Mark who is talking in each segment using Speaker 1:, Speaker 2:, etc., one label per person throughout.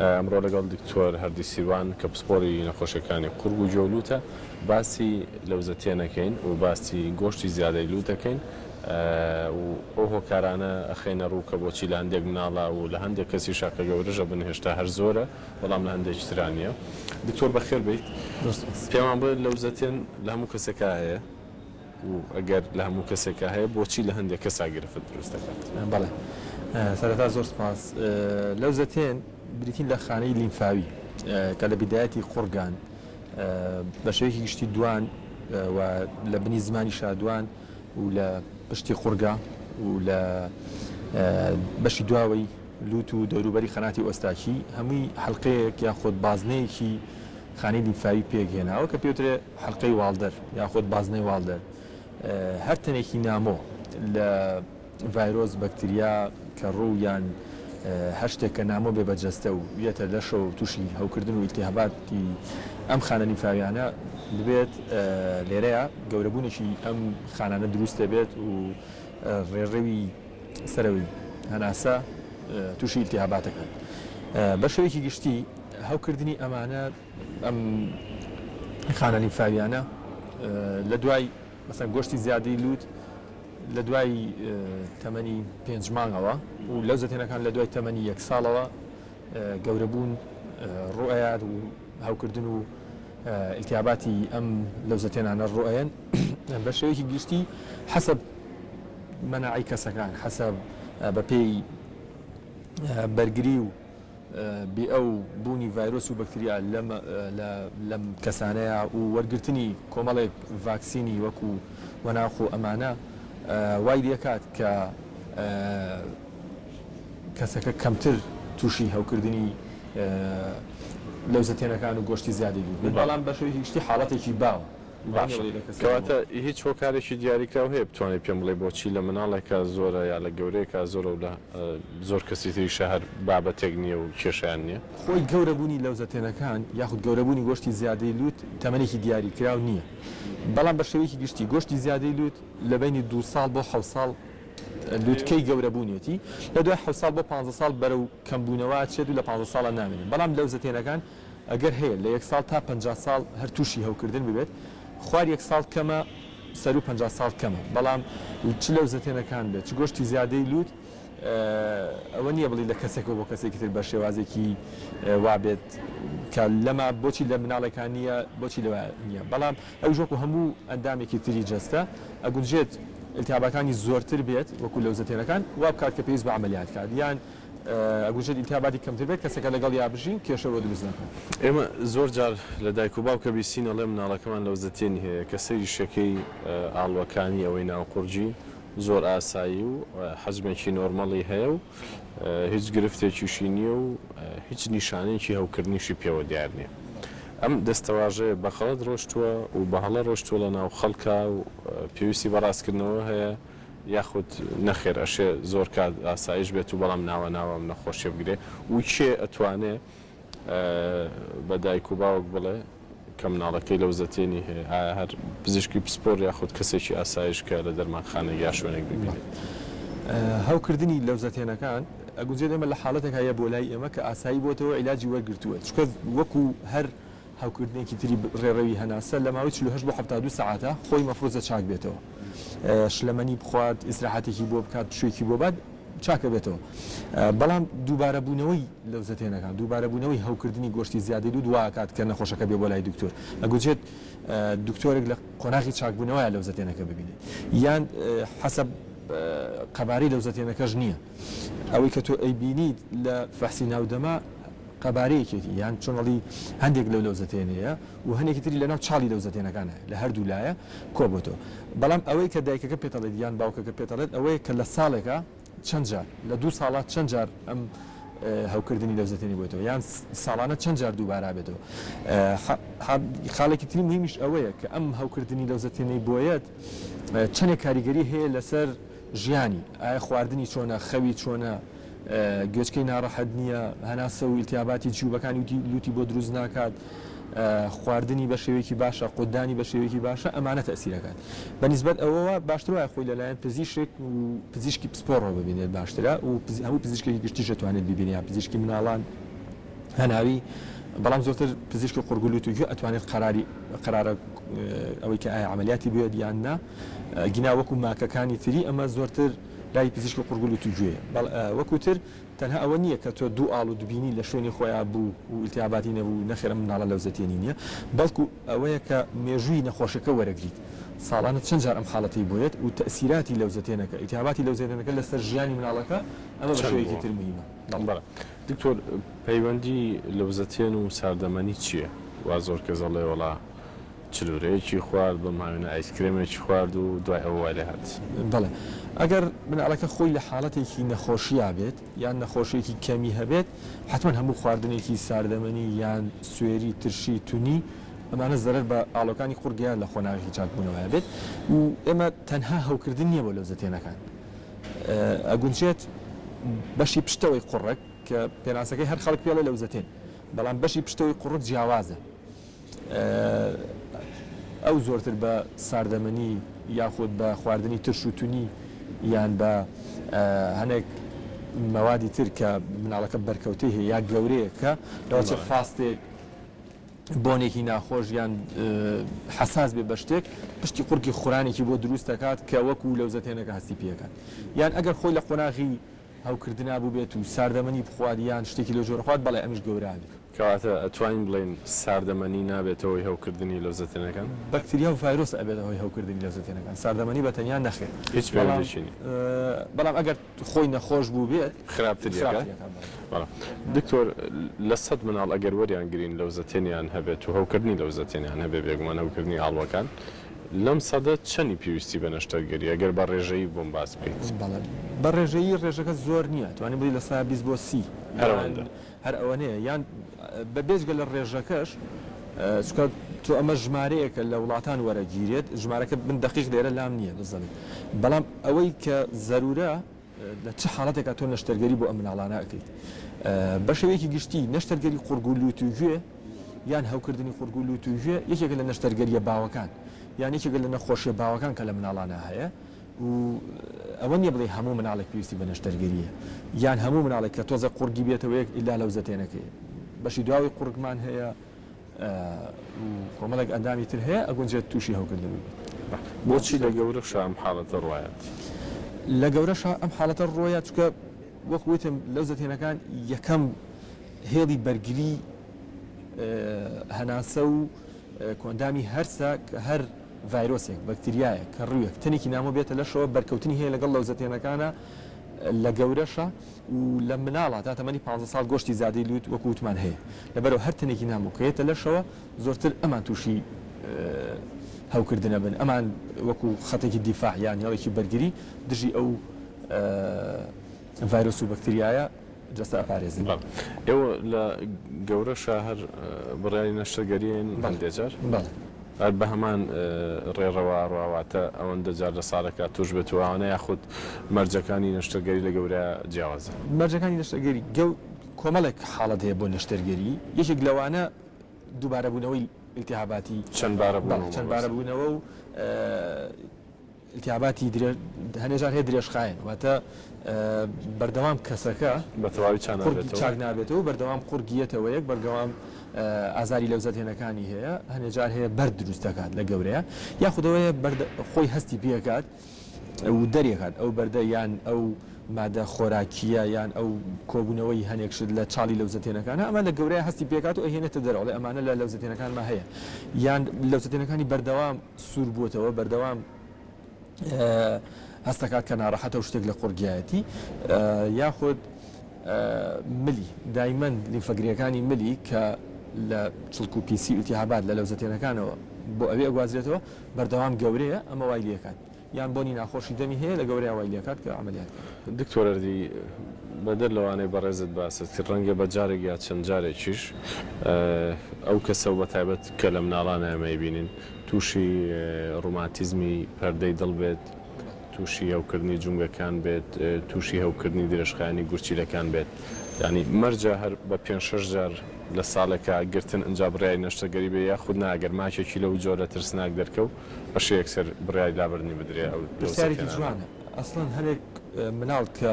Speaker 1: ئەمڕۆ لەگەڵ دکتۆر هەردی سیروان کە پسپۆری نەخۆشیەکانی قورگ و جۆلوتە باسی لەوزەتێنەکەین و باسی گۆشتی زیادەی لوتەکەین و ئەو هۆکارانە ئەخێنە ڕوو کە بۆچی لە هەندێک مناڵە و لە هەندێک کەسی شاکە گەورەژە بنهێشتا هەر زۆرە بەڵام لە هەندێک ترانیە. دکتۆر بەخێر بیت پێمان بڵێ لەوزەتێن لە هەموو کەسێکا هەیە و ئەگەر لە هەموو کەسێکە هەیە بۆچی لە هەندێک کەسا گرفت دروست دەکات؟
Speaker 2: بەڵێ سەرەتا زۆر سپاس. لەوزەتێن بریتین لە خانەی لیمفاوی کە لە بیدایەتی قورگان بە شێوەیەکی گشتی دوان و لە بنی زمانی شادوان و لە پشتی قورگا و لە بەشی دواوەی لوت و دەوروبەری خەناتی ئۆستاکی هەمووی حەڵقەیەک یاخۆت بازنەیەکی خانەی لیمفاوی پێگەێناوە کە پێوترێ حەڵقەی واڵدەر یاخۆت بازنەی واڵدەر. هەر تەنێکی نامۆ لە ڤایرۆس بەکتریا کە ڕوو یان هەر شتێک کە نامۆ بێ بەجەستە و بێتە لەشە و تووشی هەوکردن و ئیلتیهاباتی ئەم خانە لیمفاویانە ببێت لێرەیە گەورەبوونێکی ئەم خانانە دروستە بێت و ڕێڕەوی سەرەوەی هەناسە تووشی ئیلتیهاباتەکان. بە شێوەیەکی گشتی هەوکردنی ئەمانە ئەم خانە لیمفاویانە لە دوای مەسەن گۆشتی زیادەی لوت لە دوای تەمەنی 5 مانگەوە و لەوزەتێنەکان لە دوای تەمەنی 1 ساڵەوە گەورەبوون ڕوئیات و هەوکردن و ئیلتیهاباتی ئەم لەوزەتێنانە ڕوئەن بە شێوەیەکی گشتی حەسەب مەناعی کەسەکان حەسەب بەپێی بەرگری و بێ ئەو بوونی ڤایرۆس و بەکتریا لەم کەسانەیە و وەرگرتنی کۆمەڵێک ڤاکسینی وەکو وەناخ و ئەمانە وای دەکات کە کەسەکە کەمتر تووشی هەوکردنی لەوزەتێنەکان و گۆشتی زیادی بوو بەڵام بە شێوەیەکی گشتی حاڵەتێکی باوە.
Speaker 1: کەواتە هیچ هۆکارێکی دیاریکراو هەیە بتوانێت پێم بڵێ بۆچی لە مناڵێکە زۆرە یا لە گەورەیەکە زۆرە و لە زۆر کەسی تری شەهر بابەتێک نییە و کێشیان نییە؟
Speaker 2: خۆی گەورەبوونی لەوزەتێنەکان یاخود گەورەبوونی گۆشتی زیادەی لوت تەمەنێکی دیاریکراو نییە بەڵام بە شێوەیەکی گشتی گۆشتی زیادەی لوت لە بینی 2 ساڵ بۆ 7 ساڵ لوتکەی گەورەبوونێتی لە دوای 7 ساڵ بۆ 15 ساڵ بەرەو کەمبوونەوە چێت و لە 15 ساڵە نامێنێت بەڵام لەوزەتێنەکان ئەگەر هەیە لە 1 ساڵ تا 50 ساڵ هەر تووشی هەوکردن ببێت خوار 1 ساڵ کەمە سەر و 50 ساڵ کەمە بەڵام چ لەوزەتێنەکان بێت چ گۆشتی زیادەی لوت ئەوە نییە بڵی لە کەسێکەوە بۆ کەسێکی تر بە شێوازێکی وابێت کە لەمە بۆچی لە مناڵەکان نییە بۆچی لەوە نییە بەڵام ئەو ژۆکو هەموو ئەندامێکی تری جەستە ئەگونجێت ئیلتیهابەکانی زۆرتر بێت وەکو لەوزەتێنەکان وا بکات کە پێویست بە عملیات کات یان ئەگوژێت ئیلتیهاباتی کەمتر بێت کەسەکە لەگەڵ یابژین کێشەوە دروست نەکات.
Speaker 1: ئێمە زۆر جار لە دایک و باوکە بیستین ئەڵێ مناڵەکەمان لەوزەتێنی هەیە کە سەیری شەکەی ئاڵوەکانی ئەوەی ناوقورجی زۆر ئاسایی و حەزمێکی نۆرمەڵی هەیە و هیچ گرفتێکیشی نییە و هیچ نیشانەیەکی هەوکردنیشی پێوە دیار نییە. ئەم دەستەواژەیە بەخەڵەت ڕۆشتووە و بەهەڵە ڕۆشتووە لە ناو خەڵکا و پێویستی بەڕاستکردنەوە هەیە یاخود نەخێر ئەشێ زۆر کات ئاسایش بێت و بەڵام ناوە ناوەم نەخۆشیە بگرێ و کێ ئەتوانێت بە دایک و باوک بڵێ کە مناڵەکەی لەوزەتێنی هەیە هەر پزیشکی پسپۆر یاخود کەسێکی ئاسایش کە لە دەرمانخانە یا شوێنێک ببینێت.
Speaker 2: هەوکردنی لەوزەتێنەکان ئەگوزێت ئێمە لە حاڵەتێک هەیە بۆ لای ئێمە کە ئاسایی بۆتەوە عیلاجی وەرگرتووە چکە وەکو هەر هەوکردنێکی تری ڕێڕەوی هەناسە لە ماوەی 48 بۆ 72 ساعاتە خۆی مەفرۆزە چاک بێتەوە شلەمەنی بخوات ئیسراحەتێکی بۆ بکات شوێکی بۆ بعد چاکە بێتەوە بەڵام دووبارەبوونەوەی لەوزەتێنەکان دووبارەبوونەوەی هەوکردنی گۆشتی زیادی و دواکات کە نەخۆشەکە بێ بۆ لای دکتۆر ئەگوچێت دکتۆرێک لە قۆناغی چاکبوونەوەی لەوزەتێنەکە ببینێت یان حەسەب قەبارەی لەوزەتێنەکەش نییە ئەوەی کە تۆ ئەیبینیت لە فەحسی ناودەما قەبارەیەکێتی یان چۆنەڵی هەندێک لەو لەوزەتێنەیە و هەندێکی تری لەناو چاڵی لەوزەتێنەکانە لە هەردوو لایە کۆبتەوە بەڵام ئەوەی کە دایکەکە پێتەڵێت یان باوکەکە پێتەڵێت ئەوەیە کە لە ساڵێکە چەند جار لە 2 ساڵات چەند جار ئەم هەوکردنی لەوزەتێنی بێتەوە یان ساڵانە چەند جار دووبارە بێتەوە خاڵێکی تری مهمیش ئەوەیە کە ئەم هەوکردنی لەوزەتێنەی بۆیەت چەندێک کاریگەری هەیە لەسەر ژیانی ئایا خواردنی چۆنە خەوی چۆنە گوێچکەی ناڕەحەت نییە هەناسە و ئیلتیهاباتی جووبەکانی لوتی بۆ دروست ناکات خواردنی بە شێوەیەکی باشە قودانی بە شێوەیەکی باشە ئەمانە تەسیرەکان بەنسبەت ئەوەوە باشتر وایە خۆی لەلایەن پزیشک و پزیشکی پسپۆڕەوە ببینێت باشترە و هەموو پزیشکێکی گشتیش دەتوانێت ببینێت پزیشکی مناڵان هەناوی بەڵام زۆرتر پزیشکی قورگولوتوگوێ ئەتوانێت قرارە ئەوەی کە ئایا عملیاتی بێت یان نا گینا وەکو ماکەکانی تری ئەمە زۆرتر لای پزیشکی قورگولوتوگوێ وەکوتر تەنها ئەوە نییە کە تۆ دوو ئاڵ و دوبینی لە شوێنی خۆیان بوو و ئیلتیاباتی نەبوو نەخێرە مناڵە لەوزەتێنی نییە بەڵکو ئەوەیە کە مێژووی نەخۆشەکە وەرەگریت ساڵانە چەند جار ئەم حاڵەتی بۆیێت و تەسیراتی لەوزەتێنەکە ئیلتیاباتی لەوزەتێنەکە لەسەر ژیانی مناڵەکە ئەمە بە شێوەیەکی تر مهمە.
Speaker 1: دکتۆر پەیوەندی لەوزەتێن و ساردەمەنی چییە؟ وا زۆر کەس دەڵێ وەڵا چلوورەیەکی خوارد بە ماوێنە ئایسکرێمێکی خوارد و دوای ئەوە وای لێ هات.
Speaker 2: بەڵێ ئەگەر مناڵەکە خۆی لە حاڵەتێکی نەخۆشییا بێت یان نەخۆشیێکی کەمی هەبێت حتمما هەموو خواردنێکی ساردەمەنی یان سوێری ترشی تونی ئەمانە زەرەر بە ئاڵۆکانی قورگیان لە خۆناغی چاکبوونەوەی بێت و ئێمە تەنها هەوکردن نییە بۆ لەوزەتێنەکان ئەگونجێت بەشی پشتەوەی قوڕێک کە پێناسەکەی هەر خەڵک پێڵە لەوزەتێن بەڵام بەشی پشتەوەی قوڕک جیاوازە ئەو زۆرتر بە ساردەمەنی یاخود بە خواردنی ترش و تونی یان بە هەنێک مەوادی تر کە مناڵەکە بەرکەوتەی هەیە یا گەورەیە کە داوچە فاستێک بۆنێکی ناخۆش یان حساس بێ بە شتێک پشتی قورگی خورانێکی بۆ دروست دەکات کە وەکو لەوزەتێنەکە هەستی پێەکات یان ئەگەر خۆی لە قۆناغی هەوکردنا بوو بێت و ساردەمەنی بخواد یان شتێکی لە جۆرە خوات بەڵێ ئەمیش گەورانی
Speaker 1: کەواتە ئەتوانین بڵێن ساردەمەنی نابێتەوەی هەوکردنی لەوزەتێنەکان
Speaker 2: بەکتریا و ڤایرۆس ئەبێتەوەی هەوکردنی لەوزەتێنەکان ساردەمەنی بە تەنیا نەخێت
Speaker 1: هیچ پێوەندیشی
Speaker 2: بەڵام ئەگەر خۆی نەخۆش بوو بێت
Speaker 1: خراپتر دکتۆر لە سەد مناڵ ئەگەر وەریان گرین لەوزەتێنیان هەبێت و هەوکردنی لەوزەتێنیان هەبێ بێگومان هەوکردنی ئاڵوەکان لەم سەدە چەندی پێویستی بە نەشتەرگەری ئەگەر بە ڕێژەیی بۆم باس بکەیت
Speaker 2: بە ڕێژەیی ڕێژەکە زۆر نییە توانین بڵی لە سا 20 بۆ 30 هەر ئەوەنەیە یان بە بێجگە لە ڕێژەکەش چکە تۆ ئەمە ژمارەیەکە لە وڵاتان وەرەگیرێت ژمارەکە من دقیق لێرە لام نییە دەزانێت بەڵام ئەوەی کە زەرورە لە چه حاڵەتێکە تۆ نەشتەرگەری بۆ ئەم مناڵانە ئەەکەیت بە شێوەیەکی گشتی نەشتەرگەری قورگولوتوگوێ یان هەوکردنی قورگولوتوگوێ یەکێکە لە نەشتەرگەریە باوەکان یان یەکێکە لە نەخۆشیە باوەکان کە لە مناڵانە هەیە و ئەوە نییە بڵێ هەموو مناڵێک پێویستی بە نەشتەرگەریە یان هەموو مناڵێک کە تۆزە قورگی بێتەوە یەک ئیلا لەوزەتێنەکەی بەشی دواوی قورگمان هەیە کۆمەڵێک ئەندامی تر هەیە ئەگونجێت تووشی هەوکردن
Speaker 1: بۆچی لە گەورەش ئەم حاڵەتە ڕوایەت
Speaker 2: لە گەورەش ئەم حاڵەتە ڕۆیە چکە وەکوتم لەوزەتێنەکان یەکەم هێڵی بەرگری هەناسە و کۆندامی هەرسە هەر ڤایرۆسێک بەکتریایە کە ڕوویەک تەنێکی نامۆ بێتە لەشەوە بەرکەوتنی هەیە لەگەڵ لەوزەتێنەکانە لە گەورەشە و لە مناڵە تا تەمەنی 15 ساڵ گۆشتی زیادەی لوت وەکووتمان هەیە لەبەرەوە هەر تەنێکی نامۆکەیەتە لەشەوە زۆرتر ئەمان تووشی هەوکردنە بن ئەمان وەکو خەتێکی دیفاع یان هێڵێکی بەرگری دژی ئەو ڤایرۆس و بەکتریایە جەستا پارێزن
Speaker 1: ئێوە لە گەورەشە هەر بڕیاری نەشتەرگەریین هەندێجار هەر بە هەمان ڕێڕەوە ڕاواتە ئەوەندە جار لە ساڵەکە توش بێت وانە یاخود مەرجەکانی نەشتەرگەری لە گەورە جیاوازە
Speaker 2: مەرجەکانی نەشتەرگەری کۆمەڵێک حاڵەت هەیە بۆ نەشتەرگەری یەکێک لەوانە دووبارە بوونەوەی ئیلتیهاباتی
Speaker 1: چەند بارە
Speaker 2: بوونەوە و ئیلتیهاباتی هەنێجار هەیە درێژخایەن واتە بەردەوام کەسەکە
Speaker 1: بە تەواوی
Speaker 2: چاک نابێتەوە بەردەوام قورگیەتەوە یەک بەردەوام ئازاری لەوزەتێنەکانی هەیە هەنێجار هەیە بەر دروست دەکات لە گەورەیە یاخودەوەیە خۆی هەستی پێکات و دەرێکات ئەو بەردە یان ئەو مادە خۆراکیە یان ئەو کۆبوونەوەی هەنێکشت لە چاڵی لەوزەتێنەکانە ئەمە لە گەورەیە هەستی پێکات و ئەهێنێتە دەرەوە ئەمانە لە لەوزەتێنەکانمان هەیە یان لەوزەتێنەکانی بەردەوام سوور بووتەوە بەردەوام هەستەکات کە ناڕەحەتە و شتێک لە قورگایەتی یاخود ملی دایمەن لیمفەگریەکانی ملی کە لە چڵک و پیسی ئیلتیهابات لە لەوزەتێنەکانەوە بۆ ئەوێ ئەگوازرێتەوە بەردەوام گەورەیە ئەمە وای لێکات یان بۆنی ناخۆشی دەمی هەیە لە گەورەیە وای لێکات کە عملیات
Speaker 1: دکتۆرەردی بەدەر لەوانەی بەڕێزت باست کە ڕەنگە بە جارێک یا چەند جارێکیش ئەو کەسە بە تایبەت کە لە مناڵانە ئەمەی بینین تووشی ڕوماتیزمی پەردەی دڵ بێت تووشی هەوکردنی جونگەکان بێت تووشی هەوکردنی درێژخایانی گورچیلەکان بێت ینی مەرجە هەر بە 5-6 جار لە ساڵێکە گرتن ئەنج بڕیای نەشتەگەری بێ یاخود ناگەر ماچێکی لەو جۆرە ترسناک دەرکەوت بەش یەکسەر بڕیای لابردنی بدرێ ئەو
Speaker 2: پرسیارێکی جوانە ئەسڵەن هەرێک مناڵ کە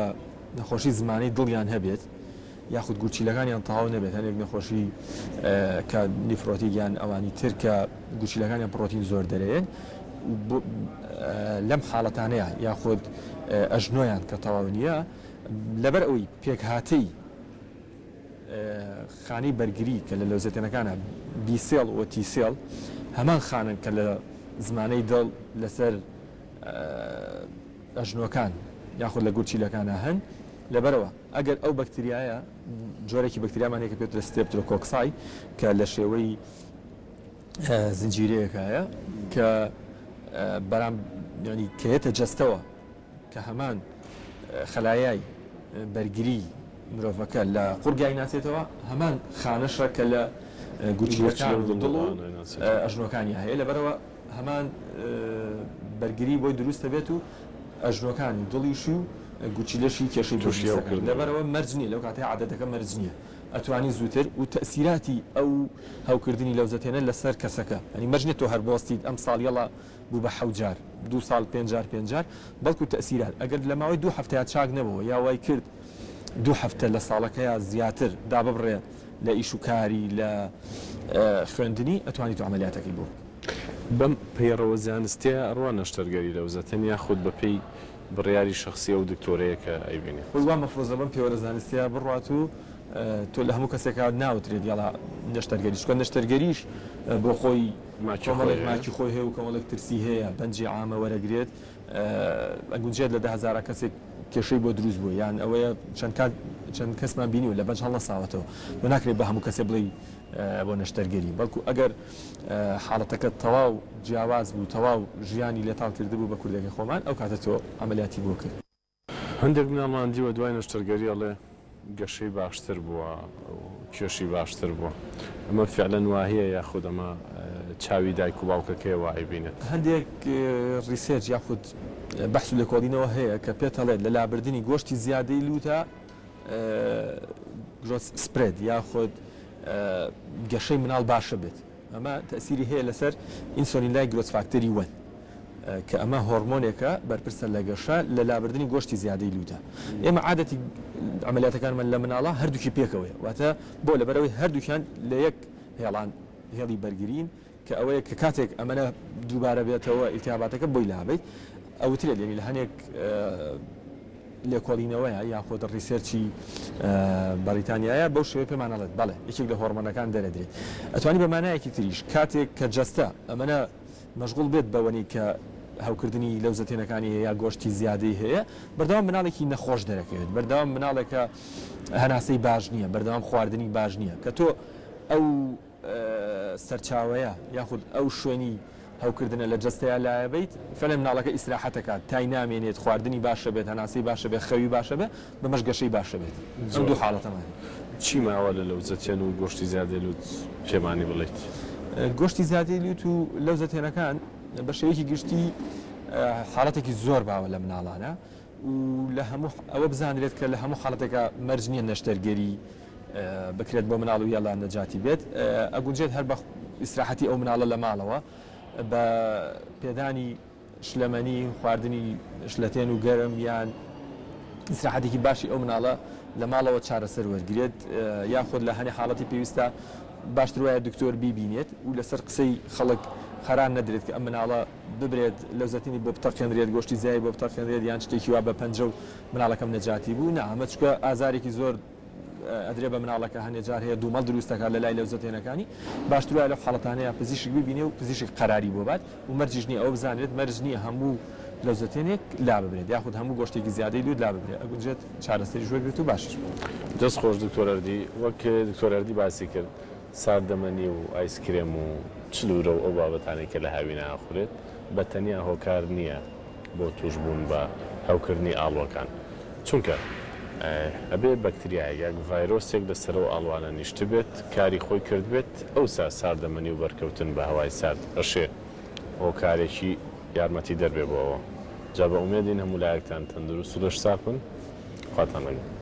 Speaker 2: نەخۆشی زمانی دڵیان هەبێت یاخود گوچیلەکانیان تەواو نەبێت هەنێک نەخۆشی کە نیفرۆتیکیان ئەوانی تر کە گوچیلەکانیان پرۆتین زۆر دەرێن لەم حاڵەتانەیە یاخود ئەژنۆیان کە تەواو نییە لەبەر ئەوەی پێکهاتەی خانەی بەرگری کە لە لەوزەتێنەکانە بیسێڵ و تیسێڵ هەمان خانن کە لە زمانەی دڵ لەسەر ئەژنۆکان یاخود لە گورچیلەکانە هەن لەبەرەوە ئەگەر ئەو بەکتریایە جۆرێکی بەکتریامان هەیە کە پێوترە سترێپتۆکۆکسای کە لە شێوەی زنجیرەیەکایە کە بەرام ینی کەیەتە جەستەوە کە هەمان خەلایای بەرگری مرۆڤەکە لە قورگای ناسێتەوە هەمان خانەشە کە لە گوچیلەکان و دڵ و ئەژنۆکانی هەیە لەبەرەوە هەمان بەرگری بۆی دروستە بێت و ئەژنۆکانی دڵیشی و گوچیلەشی کێشەی بۆشیەکرد لەبەرەوە مەرج نییە لەو کاتەیە عادەتەکە مەرج نییە ئەتوانی زووتر و تەسیراتی ئەو هەوکردنی لەوزەتێنە لەسەر کەسەکە ئەنی مەرج نێت تۆ هەر بۆستیت ئەم ساڵیەڵە بوو بە حەوجار 2 ساڵ 5 جار بەڵکو تەسیرات ئەگەر لە ماوەی 2 هەفتەیە چاک نەبەوە یا وای کرد 2 هەفتە لە ساڵەکەیە زیاتر داببڕێ لە ئیش و کاری لە خوێندنی ئەتوانی تو عملیاتەکەی بۆ
Speaker 1: بەم پەیڕەوە زانستیە ئەڕوا نەشتەرگەری لەوزەتەن یاخود بەپێی بڕیاری شخصی و دکتۆرەیە کە ئەیبینێ
Speaker 2: وا مەفرۆزە بەم پێوەرە زانستیە بڕات و تۆ لە هەموو کەسێکا ناوترێت یاڵا نەشتەرگەریش کە نەشتەرگەریش بۆ خۆی کۆمەڵێک ماکی خۆی هەیە و کۆمەڵێک ترسی هەیە بەنجی عامە وەرەگرێت ئەگونجێت لە 10,000 کەسێک کێشەی بۆ دروست بوو یان ئەوەیە چەند کەسمان بینی و لە بەنج هەڵ نەساوەتەوە و ناکرێت بە هەموو کەسێ بڵێ بۆ نەشتەرگەری بەڵکو ئەگەر حاڵەتەکە تەواو جیاواز بوو تەواو ژیانی لێتاڵ کرده بوو بە کوردەکە خۆمان ئەو کاتە تۆ عملیاتی بۆ کرد
Speaker 1: هەندێک مناڵمان دیوە دوای نەشتەرگەری ئەڵێ گەشەی باشتر بووە کێشی باشتر بووە ئەمە فعلەن واهەیە یاخود ئەمە چاوی دایک و باوکەکەی وای بینێت
Speaker 2: هەندێک ریسێرچ یاخود بەحث و لێکۆڵینەوە هەیە کە پێتەڵێت لە لابردنی گۆشتی زیادەی لوتە گرۆس سپرێد یاخود گەشەی مناڵ باشە بێت ئەمە تەسیری هەیە لەسەر ئینسۆلین لای گرۆس فاکتەری 1 کە ئەمە هۆرمۆنێکە بەرپرسە لە گەشە لە لابردنی گۆشتی زیادەی لوتە ئێمە عادەتی عملیاتەکانمان لە مناڵە هەردووکی پێکەوەی واتە بۆ لەبەرەوەی هەردووکیان لە یەک هێڵان هێڵی بەرگرین کە ئەوەیە کە کاتێک ئەمەە دووبارە بێتەوە ئیلتیاباتەکە بۆی لابێت ئەوترێت لێنی لە هەنێک لێکۆڵینەوەیە یاخۆ ڕیسێرچی بەریتانیایە بەو شێوەیە پێمانەڵێت بەڵێ یەکێک لە هۆرمۆنەکان دەرەدرێت ئەتوانی بەمانایەکی تریش کاتێک کە جەستە ئەمەە مەشغوڵ بێت بەوەنی کە هەوکردنی لەوزەتێنەکانی هەیە گۆشتی زیادەی هەیە بەردەوام مناڵێکی نەخۆش دەرەکەوێت بەردەوام مناڵێکە هەناسەی باش نییە بەردەوام خواردنی باش نییە کە تۆ ئەو سەرچاوەیە یاخود ئەو شوێنی هەوکردنە لە جەستەیە لایەبیت فەلێ مناڵەکە ئیسراحەتەکە تای نامێنێت خواردنی باشە بێت هەناسەی باشە بێت خەوی باشە بێت بەمەش گەشەی باشە بێت ئەم دوو حاڵەتەمان
Speaker 1: چی ماوە لە لەوزەتێن و گۆشتی زیادەی لوت پێمانی بڵێیت
Speaker 2: گۆشتی زیادەی لوت و لەوزەتێنەکان بە شێوەیەکی گشتی حاڵەتێکی زۆر باوە لە مناڵانە و لە هەموو ئەوە بزانرێت کە لە هەموو حاڵەتێکە مەرج نییە نەشتەرگەری بکرێت بۆ مناڵ و یاڵان نەجاتی بێت ئەگونجێت هەر بە ئیسراحەتی ئەو مناڵە لە ماڵەوە بە پێدانی شلەمەنی خواردنی شلەتێن و گەرم یان ئیسراحەتێکی باشی ئەو مناڵە لە ماڵەوە چارەسەر وەرگێت یاخود لە هەنێ حاڵەتی پێویستە باشتر وایە دکتۆر بیبینێت و لەسەر قسەی خەڵک خەران نەدرێت کە ئەم مناڵە ببرێت لەوزەتینی بۆ بتەقێنرێت گۆشتی زای بۆ بتەقێنرێت یان شتێکی وا بە پەنجە و مناڵەکەم نەجاتی بوو نامە چکە ئازارێکی زۆر ئەدرێ بە مناڵەکە هەنێجار هەیە دوومەڵ دروستەکە لە لای لەوزەتێنەکانی باشتر وایە لە حاڵەتانەیە پزیشک ببینێ و پزیشک قەراری بۆ بات و مەرجیش نییە ئەو بزانێت مەرج نییە هەموو لەوزەتێنێک لا ببرێت یاخود هەموو گۆشتێکی زیادەی لود لا ببرێت ئەگونجێت چارەسەری ژوەر بێت و باشش
Speaker 1: دەست خۆش دکتۆرەردی وەک دکتۆرەردی باسی کرد ساردەمەنی و ئایسکرێم و چلورە و ئەو بابەتانێک کە لە هاوی ناخورێت بە تەنیا هۆکار نییە بۆ توشبوون بە هەوکردنی ئاڵۆکان چونکە ئەبێ بەکتریای یاک ڤایرۆسێک لەسەرەوە ئاڵوانە نیشت بێت کاری خۆی کرد بێت ئەوسا ساردەمەنی و بەرکەوتن بە هەوای سارد ئەشێ هۆکارێکی یارمەتی دەربێ بۆەوە جا بە ئومێدین هەموو لایەکتان تەندروست و لەش ساپن خواتان لەگەڵ